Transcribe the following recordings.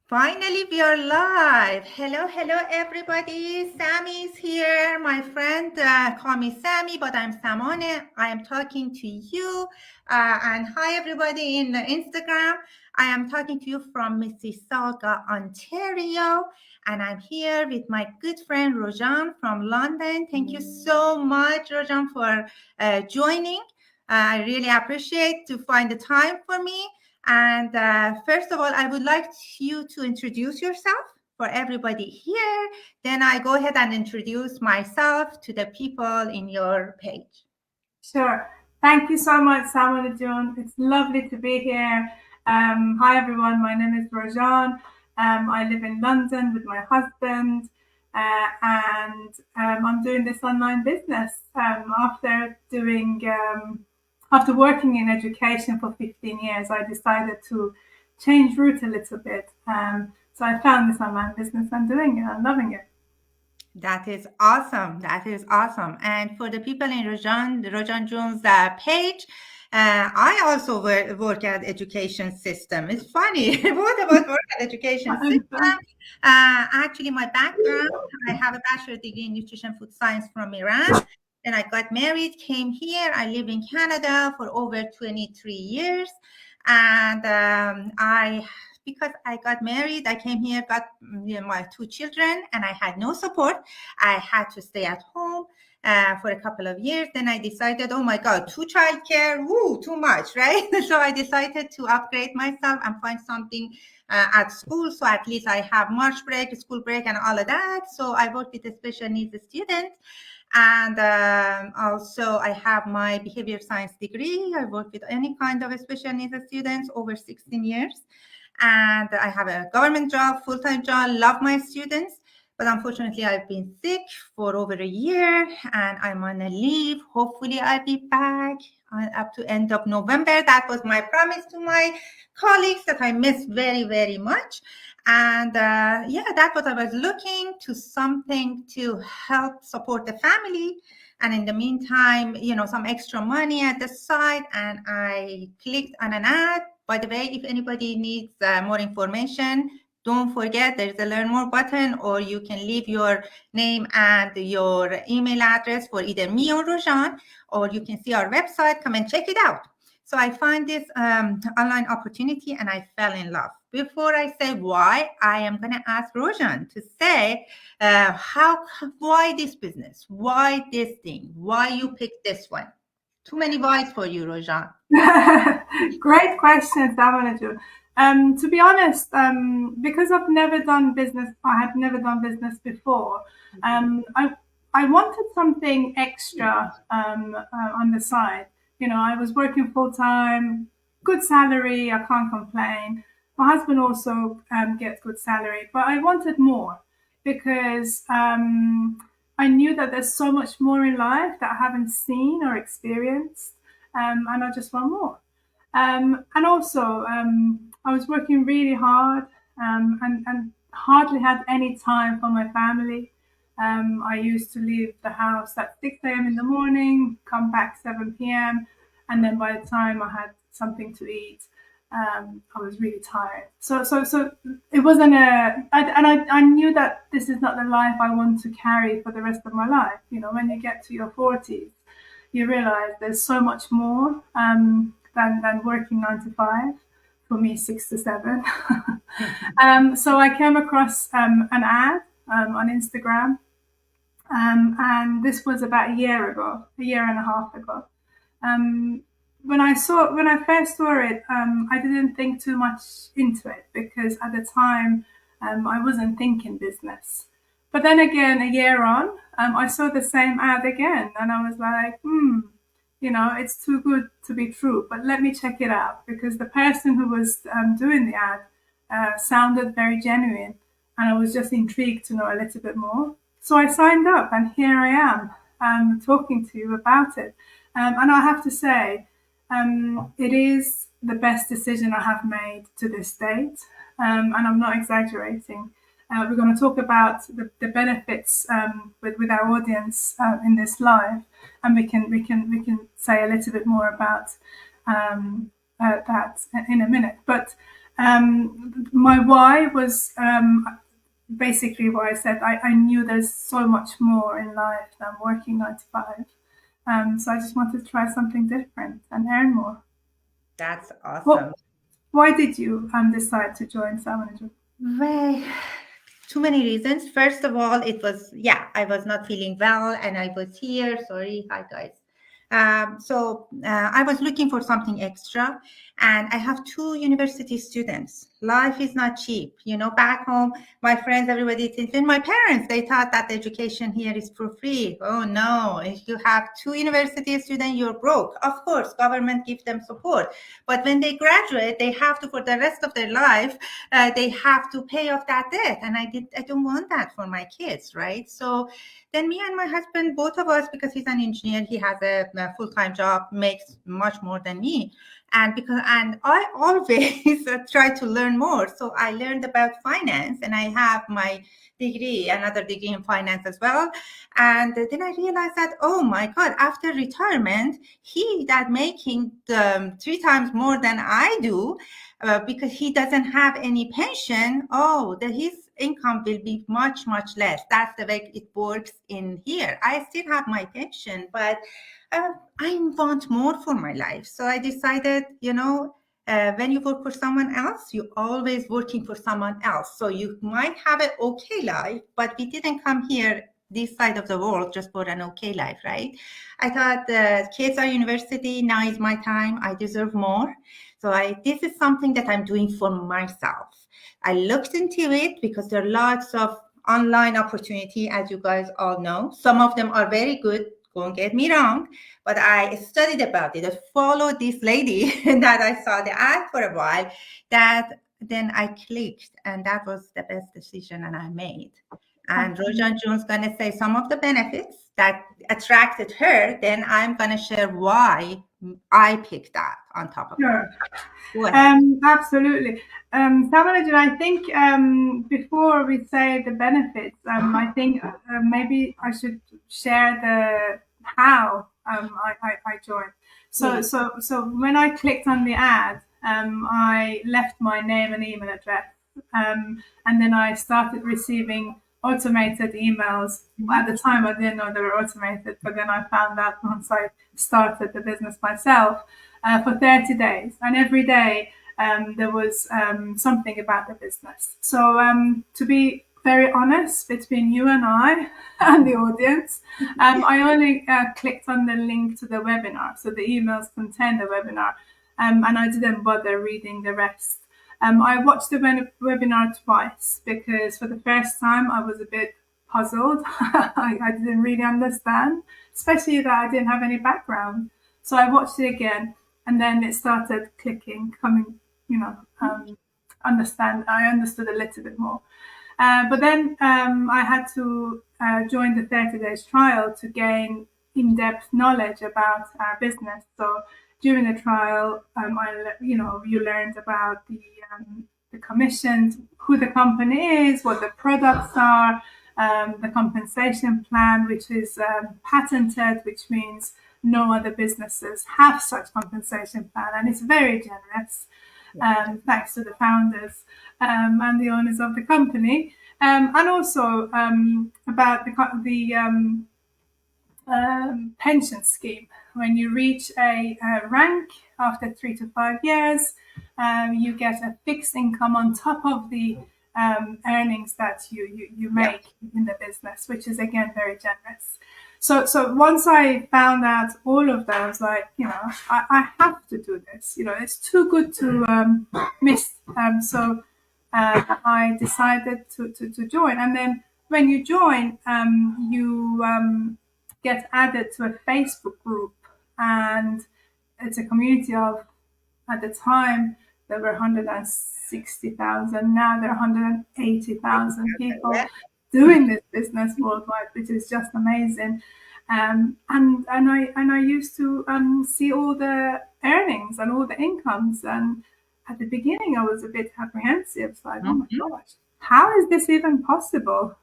Finally, we are live. Hello, everybody. Sami is here. My friend, call me Sami, but I'm Samane. I am talking to you. And hi, everybody in the Instagram. I am talking to you from Mississauga, Ontario. And I'm here with my good friend, Rojan from London. Thank you so much, Rojan, for joining. I really appreciate to find the time for me. And first of all, I would like you to introduce yourself for everybody here. Then I go ahead and introduce myself to the people in your page. Sure. Thank you so much, Samuel and John. It's lovely to be here. Hi, everyone. My name is Rajan. I live in London with my husband, and I'm doing this online business after working in education for 15 years. I decided to change route a little bit. So I found this online business. I'm doing it. I'm loving it. That is awesome. That is awesome. And for the people in the Rajan Jones page, I also work at education system. It's funny. What about work at education system? Actually, my background, I have a bachelor degree in nutrition food science from Iran. Then I got married, came here. I live in Canada for over 23 years. And because I got married, I came here, got my two children, and I had no support. I had to stay at home for a couple of years. Then I decided, oh my God, childcare, woo, too much, right? So I decided to upgrade myself and find something at school. So at least I have March break, school break, and all of that. So I work with the special needs students. And also I have my behavior science degree. I work with any kind of special needs students over 16 years. And I have a government job, full-time job, love my students. But unfortunately, I've been sick for over a year and I'm on a leave. Hopefully, I'll be back up to end of November. That was my promise to my colleagues that I miss very, very much. And that's what I was looking to, something to help support the family. And in the meantime, some extra money at the side. And I clicked on an ad. By the way, if anybody needs more information, don't forget there's a learn more button, or you can leave your name and your email address for either me or Rojan, or you can see our website, come and check it out. So I find this online opportunity and I fell in love. Before I say why, I am going to ask Rojan to say why this business, why this thing, why you picked this one. Too many whys for you, Rojan. Great question, Damanaju. To be honest, because I've never done business, I have never done business before. I wanted something extra on the side. I was working full time, good salary. I can't complain. My husband also gets good salary, but I wanted more because I knew that there's so much more in life that I haven't seen or experienced, and I just want more. And also, I was working really hard and hardly had any time for my family. I used to leave the house at 6 a.m. in the morning, come back 7 p.m., and then by the time I had something to eat, I was really tired. So it wasn't I knew that this is not the life I want to carry for the rest of my life. When you get to your 40s, you realize there's so much more than working 9 to 5. For me, 6 to 7. So I came across an ad on Instagram, and this was about a year and a half ago. Um, when I first saw it, I didn't think too much into it because at the time I wasn't thinking business. But then again, a year on, I saw the same ad again, and I was like, it's too good to be true. But let me check it out because the person who was doing the ad sounded very genuine, and I was just intrigued to know a little bit more. So I signed up, and here I am talking to you about it. And I have to say, it is the best decision I have made to this date, and I'm not exaggerating. We're going to talk about the benefits with our audience in this live, and we can say a little bit more about that in a minute. But my why was basically what I said. I knew there's so much more in life than working 9 to 5. So I just wanted to try something different and earn more. That's Well, awesome. why did you decide to join Salmon? Well, too many reasons. First of all, it was, yeah, I was not feeling well and I was here. Sorry. Hi, guys. I was looking for something extra, and I have two university students. Life is not cheap. Back home, my friends, everybody, even my parents, they thought that the education here is for free. Oh no, if you have two university students, you're broke. Of course, government gives them support. But when they graduate, they have to, for the rest of their life, they have to pay off that debt. And I don't want that for my kids, right? So then me and my husband, both of us, because he's an engineer, he has a full-time job, makes much more than me. And I always try to learn more. So I learned about finance, and I have my degree, another degree in finance as well. And then I realized that, oh my God, after retirement, he that making 3 times more than I do, because he doesn't have any pension. Oh, his income will be much, much less. That's the way it works in here. I still have my pension, but I want more for my life. So I decided, when you work for someone else, you're always working for someone else. So you might have an okay life, but we didn't come here this side of the world just for an okay life, right? I thought kids are university, now is my time, I deserve more. So this is something that I'm doing for myself. I looked into it because there are lots of online opportunity, as you guys all know. Some of them are very good, don't get me wrong, but I studied about it. I followed this lady that I saw the ad for a while, that then I clicked, and that was the best decision that I made. And Rojan Jones gonna say some of the benefits that attracted her, then I'm gonna share why I picked that on top of that. Sure. Go ahead. Absolutely. Samanajit, I think before we say the benefits, I think maybe I should share the how I joined. So, Please. so when I clicked on the ad, I left my name and email address, and then I started receiving automated emails. At the time, I didn't know they were automated, but then I found out once I started the business myself for 30 days. And every day there was something about the business. So to be very honest, between you and I and the audience, I only clicked on the link to the webinar. So the emails contain the webinar, and I didn't bother reading the rest. I watched the webinar twice because for the first time I was a bit puzzled. I didn't really understand, especially that I didn't have any background. So I watched it again, and then it started clicking, coming, understand. I understood a little bit more. But then I had to join the 30 days trial to gain in-depth knowledge about our business. So during the trial, you learned about the commissions, who the company is, what the products are, the compensation plan, which is patented, which means no other businesses have such compensation plan, and it's very generous, thanks to the founders and the owners of the company, and also about the pension scheme. When you reach a rank after 3 to 5 years, you get a fixed income on top of the earnings that you Yeah. make in the business, which is again very generous. So once I found out all of that, I was like, I have to do this. It's too good to miss. So I decided to join. And then when you join, you get added to a Facebook group, and it's a community of, at the time, there were 160,000. Now there are 180,000 people doing this business worldwide, which is just amazing. And I used to see all the earnings and all the incomes. And at the beginning, I was a bit apprehensive. It's like, oh my Mhm. gosh, how is this even possible?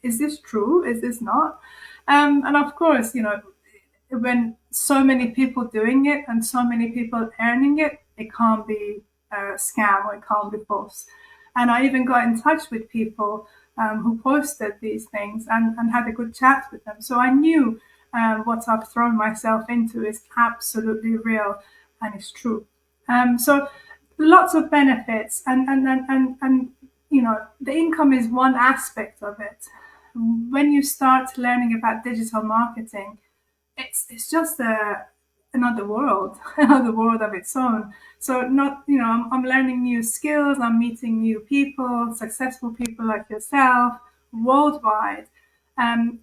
Is this true? Is this not? And of course, when so many people doing it and so many people earning it, it can't be scam or it can't be false. And I even got in touch with people who posted these things and had a good chat with them. So I knew what I've thrown myself into is absolutely real and it's true. So lots of benefits, and you know, the income is one aspect of it. When you start learning about digital marketing, it's just another world, another world of its own. So not, you know, I'm learning new skills, I'm meeting new people, successful people like yourself, worldwide.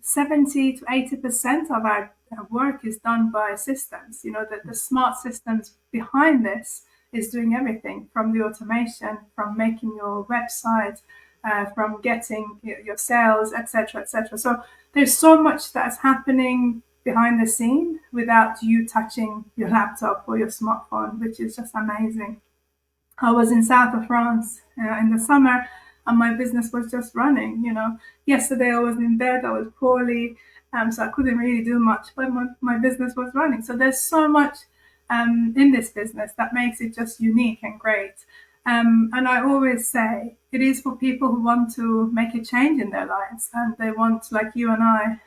70 to 80% of our work is done by systems. You know, the smart systems behind this is doing everything from the automation, from making your website, from getting your sales, etc., etc. So there's so much that's happening behind the scene without you touching your laptop or your smartphone, which is just amazing. I was in south of France in the summer, and my business was just running. You know, yesterday I was in bed, I was poorly, so I couldn't really do much, but my business was running. So there's so much in this business that makes it just unique and great. And I always say it is for people who want to make a change in their lives, and they want, like you and I,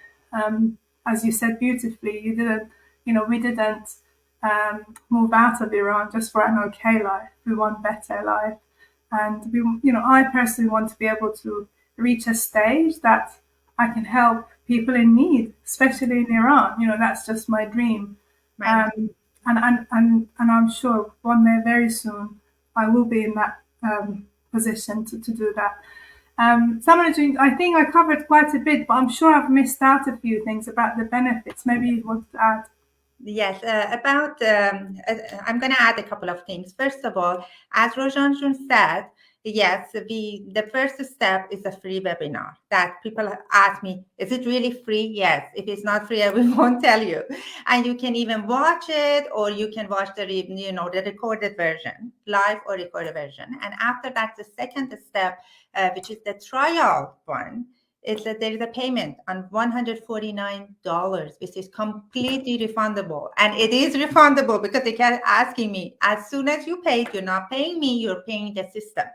as you said beautifully, you didn't, you know, we didn't move out of Iran just for an okay life. We want better life, and we, you know, I personally want to be able to reach a stage that I can help people in need, especially in Iran. You know, that's just my dream. Right. And I'm sure one day, very soon, I will be in that position to do that. Sami, I think I covered quite a bit, but I'm sure I've missed out a few things about the benefits. Maybe you want to add. Yes, I'm going to add a couple of things. First of all, as Rojanjun said, yes, the first step is a free webinar that people ask me, is it really free? Yes. If it's not free, I won't tell you. And you can even watch it, or you can watch the recorded version, live or recorded version. And after that, the second step, which is the trial one, is that there is a payment on $149, which is completely refundable. And it is refundable because they kept asking me, as soon as you pay, you're not paying me, you're paying the system.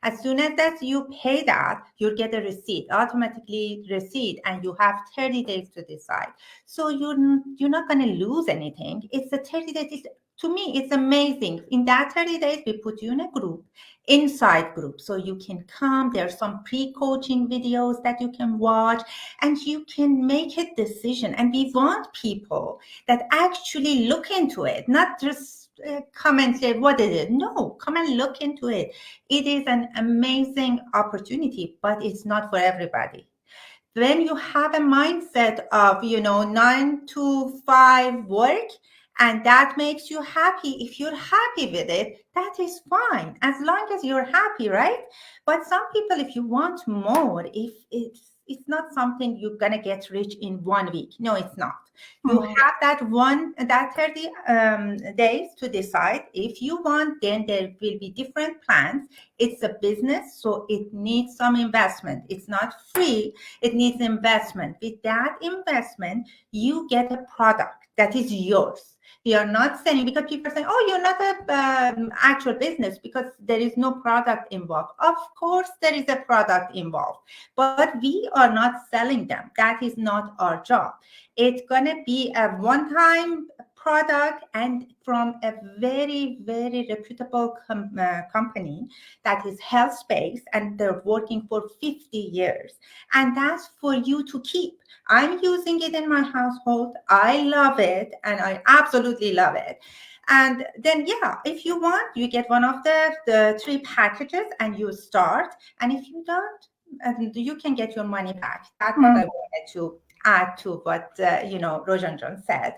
As soon as that you pay that, you'll get a receipt, automatically receipt, and you have 30 days to decide. So you're not going to lose anything. It's a 30 days. To me, it's amazing. In that 30 days, we put you in a group, inside group, so you can come. There's some pre-coaching videos that you can watch, and you can make a decision. And we want people that actually look into it, not just come and say, what is it? No, come and look into it. It is an amazing opportunity, but it's not for everybody. When you have a mindset of 9 to 5 work, and that makes you happy, if you're happy with it, that is fine, as long as you're happy, right? But some people, if you want more, if it's not something you're gonna get rich in 1 week. No, it's not. You have that 30 days to decide. If you want, then there will be different plans. It's a business, so it needs some investment. It's not free. It needs investment. With that investment, you get a product that is yours. We are not selling, because people are saying, oh, you're not a actual business because there is no product involved. Of course, there is a product involved, but we are not selling them. That is not our job. It's going to be a one-time product, and from a very, very reputable company that is health-based, and they're working for 50 years. And that's for you to keep. I'm using it in my household. I love it, and I absolutely love it. And then, yeah, if you want, you get one of the 3 packages and you start. And if you don't, you can get your money back. That's what I wanted to add to what, Rojanjan said.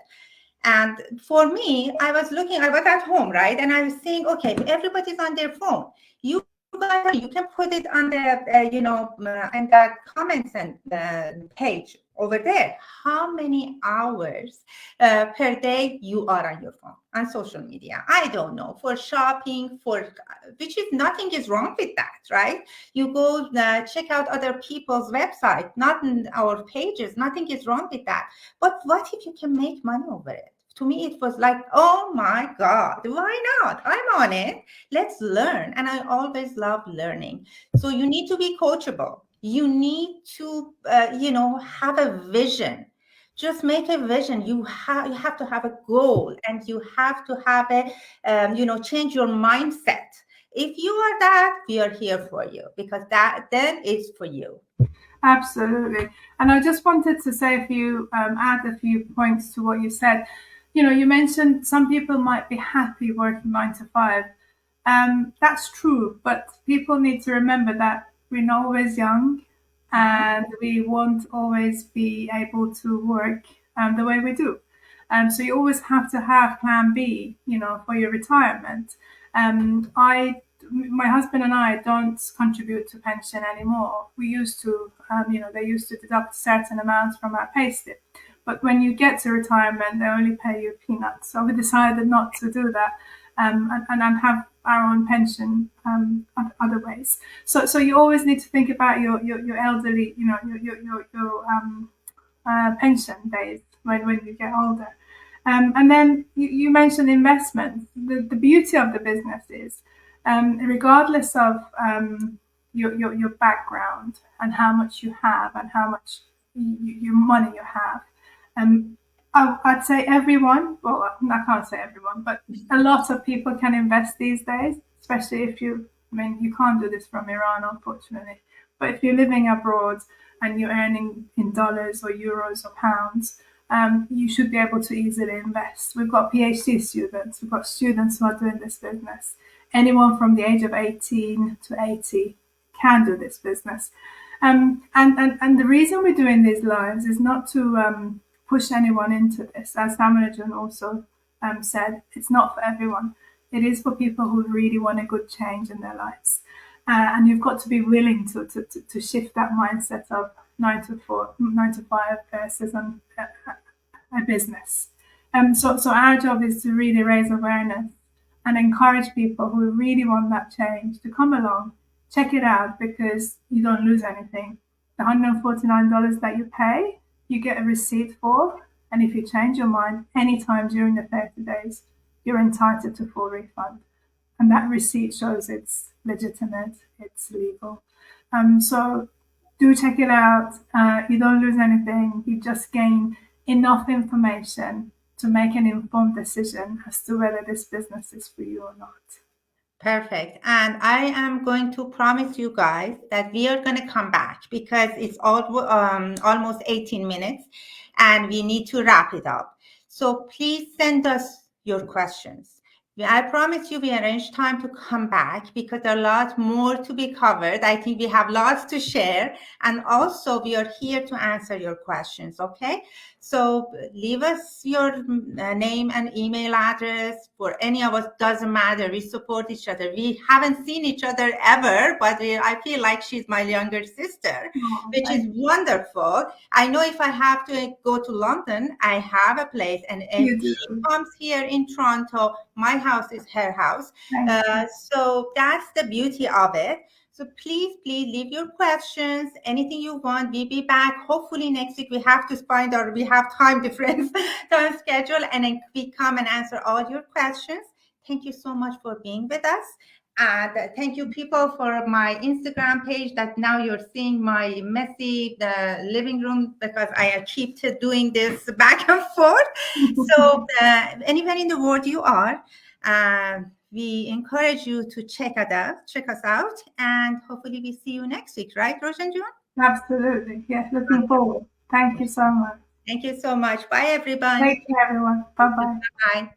And for me, I was at home, right? And I was saying, okay, everybody's on their phone. You can put it on the, in the comments and page over there. How many hours per day you are on your phone, on social media? I don't know. For shopping, which is nothing is wrong with that, right? You go check out other people's website, not in our pages. Nothing is wrong with that. But what if you can make money over it? to me, it was like, oh my God, why not? I'm on it. Let's learn. And I always love learning. So you need to be coachable. You need to, have a vision. Just make a vision. You have to have a goal, and you have to have change your mindset. If you are that, we are here for you, because that then is for you. Absolutely. And I just wanted to say add a few points to what you said. You mentioned some people might be happy working 9 to 5. That's true, but people need to remember that we're not always young, and we won't always be able to work the way we do. So you always have to have plan B, for your retirement. My husband and I don't contribute to pension anymore. We used to, they used to deduct certain amounts from our payslip. But when you get to retirement, they only pay you peanuts. So we decided not to do that, and have our own pension other ways. So you always need to think about your elderly, your pension days when you get older. And then you mentioned investments. The beauty of the business is, regardless of your background and how much you have and how much your money you have, I'd say everyone, well, I can't say everyone, but a lot of people can invest these days, especially if you can't do this from Iran, unfortunately. But if you're living abroad and you're earning in dollars or euros or pounds, you should be able to easily invest. We've got PhD students, we've got students who are doing this business. Anyone from the age of 18 to 80 can do this business. And the reason we're doing these lives is not to push anyone into this. As Samanajun also said, it's not for everyone. It is for people who really want a good change in their lives. And you've got to be willing to shift that mindset of 9 to 5 versus a business. So our job is to really raise awareness and encourage people who really want that change to come along, check it out, because you don't lose anything. The $149 that you pay, you get a receipt for, and if you change your mind anytime during the 30 days, you're entitled to full refund. And that receipt shows it's legitimate, it's legal. So do check it out. You don't lose anything. You just gain enough information to make an informed decision as to whether this business is for you or not. Perfect. And I am going to promise you guys that we are going to come back, because it's almost 18 minutes and we need to wrap it up. So please send us your questions. I promise you we arrange time to come back, because there are lots more to be covered. I think we have lots to share, and also we are here to answer your questions. Okay, so leave us your name and email address. For any of us, doesn't matter. We support each other. We haven't seen each other ever, but I feel like she's my younger sister, which is wonderful. I know if I have to go to London, I have a place, and if she comes here in Toronto, my house is her house. So that's the beauty of it. So please leave your questions, anything you want. We'll be back hopefully next week. We have we have time difference, time schedule, and then we come and answer all your questions. Thank you so much for being with us. And thank you, people, for my Instagram page, that now you're seeing my messy living room, because I keep doing this back and forth. So anywhere in the world you are, we encourage you to check us out, and hopefully we see you next week, right, Roshanjun? Absolutely. Yes, looking forward. Thank you so much. Thank you so much. Bye, everyone. Take care, everyone. Bye-bye. Bye.